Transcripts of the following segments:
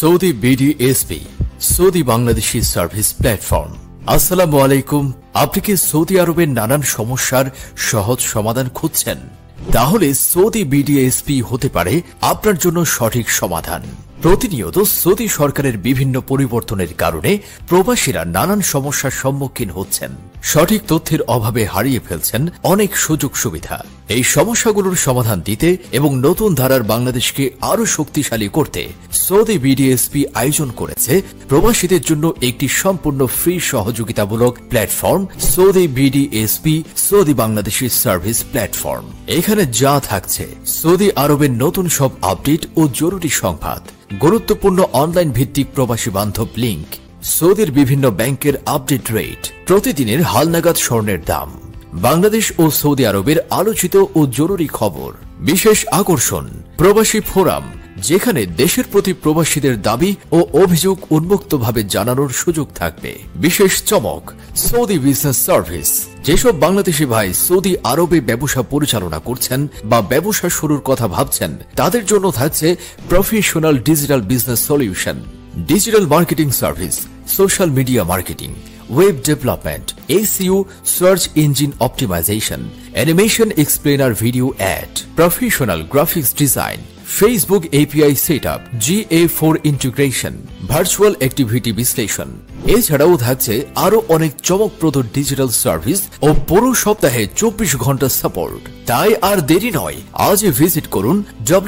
Saudi বিডিএসপি Saudi Bangladeshi service platform. আসসালামু আলাইকুম। আপনি কি সৌদি আরবের নানান সমস্যার সহজ সমাধান খুঁজছেন? তাহলে সৌদি বিডিএসপি হতে পারে আপনার জন্য সঠিক সমাধান। প্রতিনিয়ত সৌদি সরকারের বিভিন্ন পরিবর্তনের কারণে প্রবাসীরা নানান সমস্যার সম্মুখীন হচ্ছেন, সঠিক তথ্যের অভাবে হারিয়ে ফেলছেন অনেক সুযোগ সুবিধা। এই সমস্যাগুলোর সমাধান দিতে এবং নতুন ধারার বাংলাদেশকে আরো শক্তিশালী করতে সৌদি বিডিএসপি আয়োজন করেছে প্রবাসীদের জন্য একটি সম্পূর্ণ ফ্রি সহযোগিতামূলক platform Saudi বিডিএসপি Saudi Bangladeshi service platform. এখানে যা থাকছে সৌদি আরবের নতুন সব আপডেট ও জরুরি সংবাদ, গুরুত্বপূর্ণ অনলাইন ভিত্তিক প্রবাসী বান্ধব লিঙ্ক, সৌদির বিভিন্ন ব্যাংকের আপডেট রেট, প্রতিদিনের হালনাগাদ স্বর্ণের দাম, বাংলাদেশ ও সৌদি আরবের আলোচিত ও জরুরি খবর, বিশেষ আকর্ষণ প্রবাসী ফোরাম, যেখানে দেশের প্রতি প্রবাসীদের দাবি ও অভিযোগ উন্মুক্তভাবে জানানোর সুযোগ থাকবে। বিশেষ চমক সৌদি বিজনেস সার্ভিস। যেসব বাংলাদেশি ভাই সৌদি আরবে ব্যবসা পরিচালনা করছেন বা ব্যবসা শুরুর কথা ভাবছেন, তাদের জন্য থাকছে professional digital business solution, digital marketing service, social media marketing, web development, SEO, search engine optimisation, animation explainer video ad, professional graphics design, Facebook API setup, GA4 integration, virtual activity বিশ্লেষণ। এছাড়াও থাকছে আরো অনেক চমকপ্রদ ডিজিটাল সার্ভিস ও পুরো সপ্তাহে 24 ঘন্টা support. তাই আর দেরি নয়, আজই ভিজিট করুন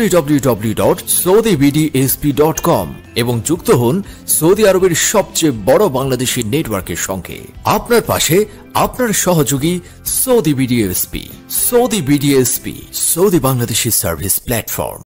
www.saudibdsp.com এবং যুক্ত হন সৌদি আরবের সবচেয়ে বড় বাংলাদেশি নেটওয়ার্কের সঙ্গে। আপনার পাশে আপনার সহযোগী Saudi বিডিএসপি, Saudi Bangladeshi service platform.